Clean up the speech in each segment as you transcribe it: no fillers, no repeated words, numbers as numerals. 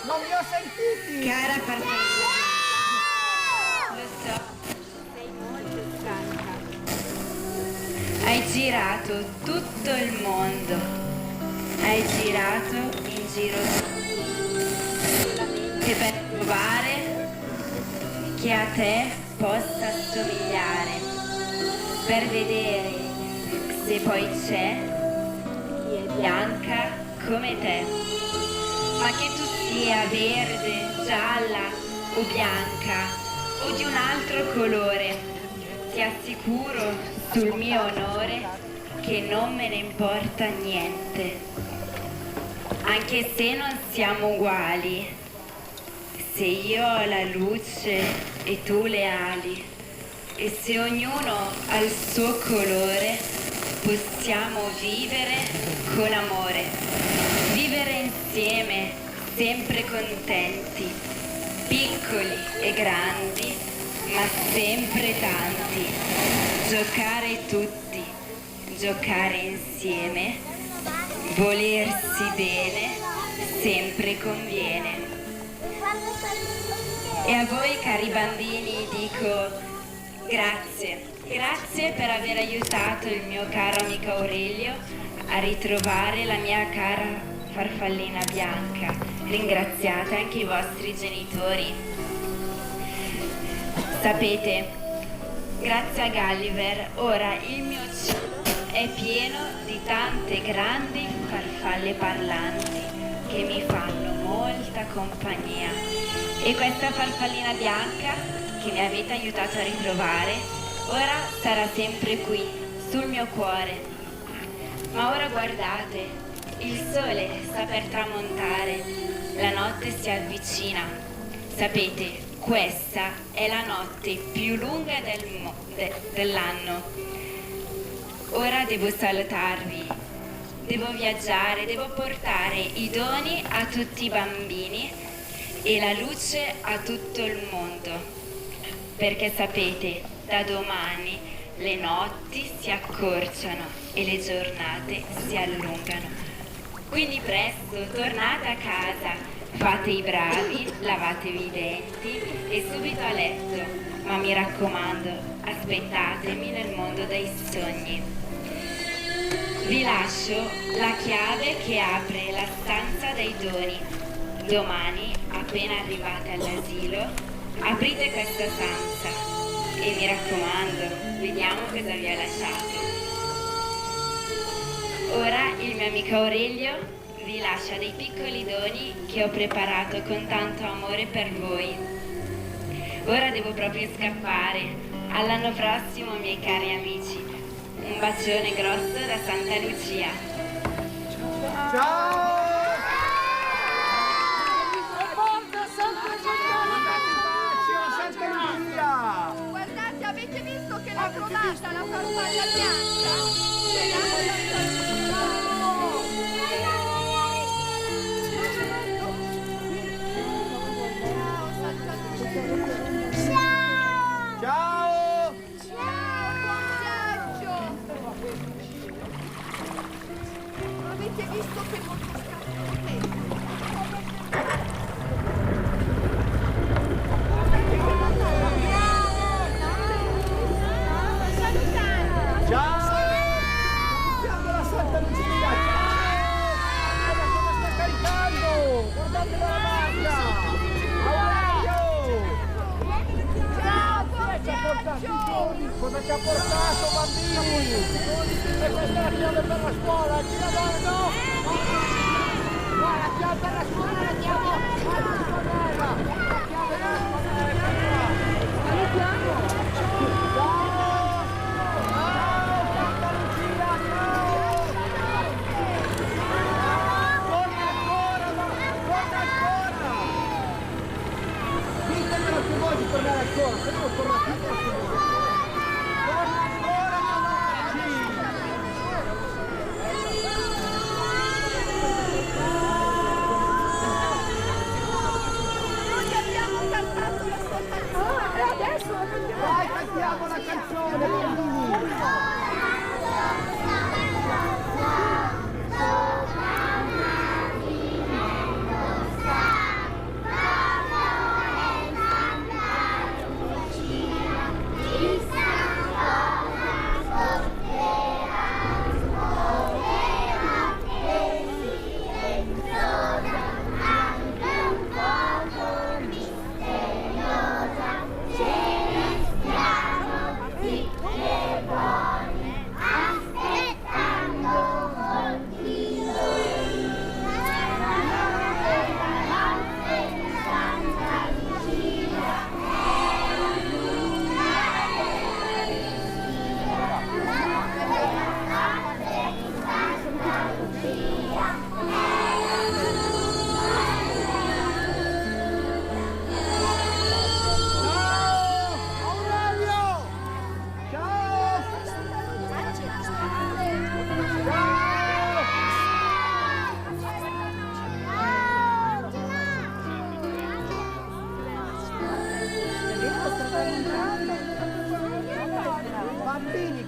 Non vi ho sentiti! Cara farfallina, lo so, sei molto stanca. Hai girato tutto il mondo, hai girato in giro solamente per trovare che a te possa somigliare, per vedere se poi c'è chi è bianca come te, ma che tu sia verde, gialla o bianca o di un altro colore, ti assicuro sul mio onore che non me ne importa niente, anche se non siamo uguali, se io ho la luce e tu le ali, e se ognuno ha il suo colore, possiamo vivere con amore, vivere insieme, sempre contenti, piccoli e grandi, ma sempre tanti, giocare tutti, giocare insieme, volersi bene, sempre conviene. E a voi cari bambini dico grazie, grazie per aver aiutato il mio caro amico Aurelio a ritrovare la mia cara farfallina bianca. Ringraziate anche i vostri genitori. Sapete, grazie a Gulliver ora il mio cielo è pieno di tante grandi farfalle parlanti che mi fanno molta compagnia. E questa farfallina bianca che mi avete aiutato a ritrovare ora sarà sempre qui, sul mio cuore. Ma ora guardate, il sole sta per tramontare, la notte si avvicina. Sapete, questa è la notte più lunga dell'anno. Ora devo salutarvi, devo viaggiare, devo portare i doni a tutti i bambini e la luce a tutto il mondo, perché sapete, da domani le notti si accorciano e le giornate si allungano. Quindi presto, tornate a casa, fate i bravi, lavatevi i denti e subito a letto, ma mi raccomando, aspettatemi nel mondo dei sogni. Vi lascio la chiave che apre la stanza dei doni. Domani, appena arrivate all'asilo, aprite questa stanza e mi raccomando, vediamo cosa vi ho lasciato. Ora il mio amico Aurelio vi lascia dei piccoli doni che ho preparato con tanto amore per voi. Ora devo proprio scappare. All'anno prossimo, miei cari amici. Un bacione grosso da Santa Lucia. Ciao! Guardate, avete visto che l'ho trovata la farfalla bianca? Ciao! Avete visto che molto Ciao! Siamo la Santa Lucia! Guarda come sta caricando! Guardate la barca! Aurelio! Cosa ci ha portato, bambini? E questa è la chiave per la scuola! Chi la guarda? No, la chiave per la scuola, la chiave! La chiave per la scuola! Aiutiamo! Ciao! Ditemelo che vuoi di tornare ancora, se no torna più ancora. Torna ancora, Noi abbiamo cantato la Santa Lucia. E adesso Dai, cantiamo la canzone, bambini!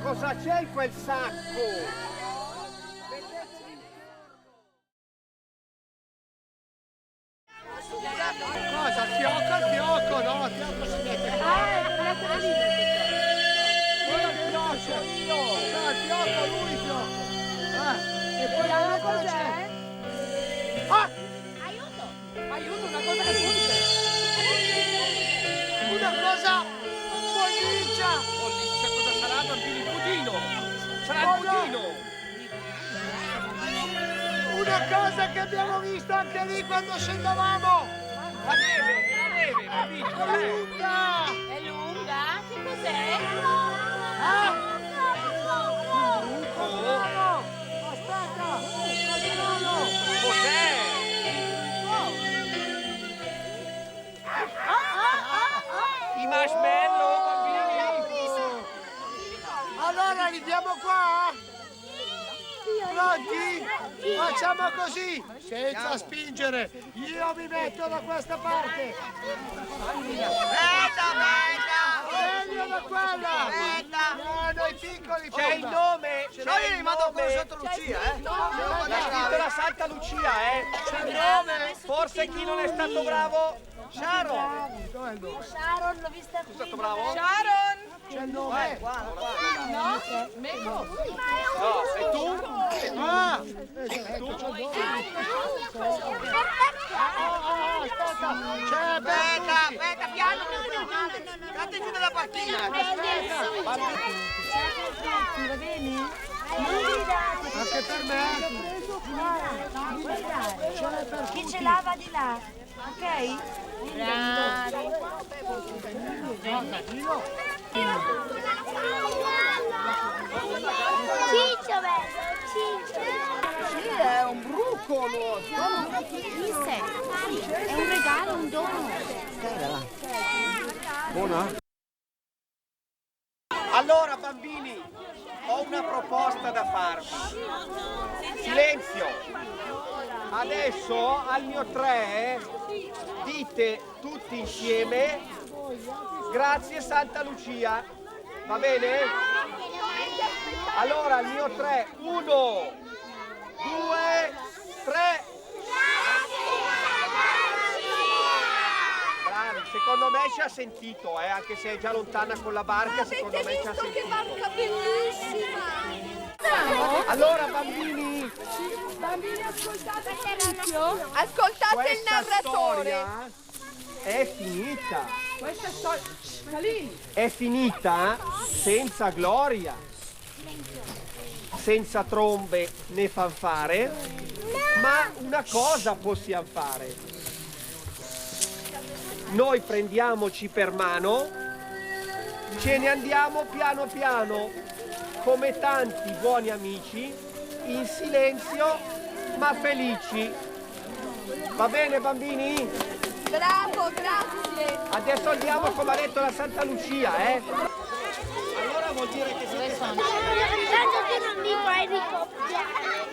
cosa c'è in quel sacco? Cosa? Il fiocco, no, il fiocco si mette qua. Quello che piace, io! Il fiocco, lui il fiocco! E poi la cosa c'è? Ah! Aiuto! Aiuto, una cosa che funge! Una cosa bolliccia! Bolliccia cosa sarà, bambini? Il budino! Sarà il budino! Una cosa che abbiamo visto anche lì quando scendavamo! La neve, bambini, cos'è? Lunga! È lunga? Che cos'è? Ah! Oh, Aspetta! cos'è? I marshmallow, bambini! Allora li diamo qua? Pronti? Facciamo così, senza spingere. Io mi metto da questa parte. Meglio da quella. No, noi piccoli. C'è il nome! C'è Noi il rimango con nome! Santa Lucia, C'è scritto la Santa Lucia, C'è il nome. Forse chi non è stato bravo? Sharon! Sharon, l'ho vista qui. Sei stato bravo? Sharon! C'è il nome. No? Meko? No, sei tu? Ah! Ecco, c'è il nome. Aspetta. C'è Aspetta, piano! Date giù dalla partita! Va bene? Non gridate. Anche per me. Non gridare. Chi ce l'ha va di là, ok? Ciccio, Ciccio. Sì, è un brucolo! È un regalo, un dono. Buona? Allora bambini, ho una proposta da farvi. Silenzio! Adesso al mio 3 dite tutti insieme grazie Santa Lucia. Va bene? Allora al mio 3, 1, 2, 3. Bravi, secondo me ci ha sentito, anche se è già lontana con la barca, secondo me ci ha Che sentito. barca bellissima! Allora bambini, Bambini, ascoltate l'inizio. Ascoltate il questa narratore. storia è finita. Questa storia... Calini! È finita senza gloria, senza trombe né fanfare, ma una cosa possiamo fare. Noi prendiamoci per mano, ce ne andiamo piano piano, come tanti buoni amici, in silenzio ma felici. Va bene bambini? Bravo, grazie. Adesso andiamo come ha detto la Santa Lucia, Allora vuol dire che siete Tanto che non mi fai ricoppiare.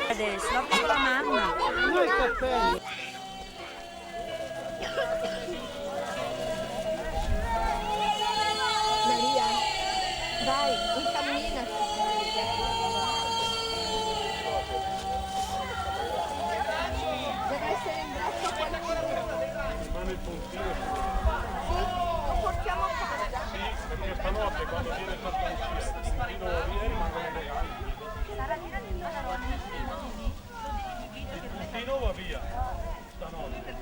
Adesso, la piccola mamma. Due cappelli. Maria, vai, incamminati. Deve essere in braccio a qualcuno. Rimane il pontino. Sì, lo portiamo a casa. Sì, perché stanotte quando viene Santa Lucia, il pontino viene e rimangono i regali. Il puntino va via stanotte.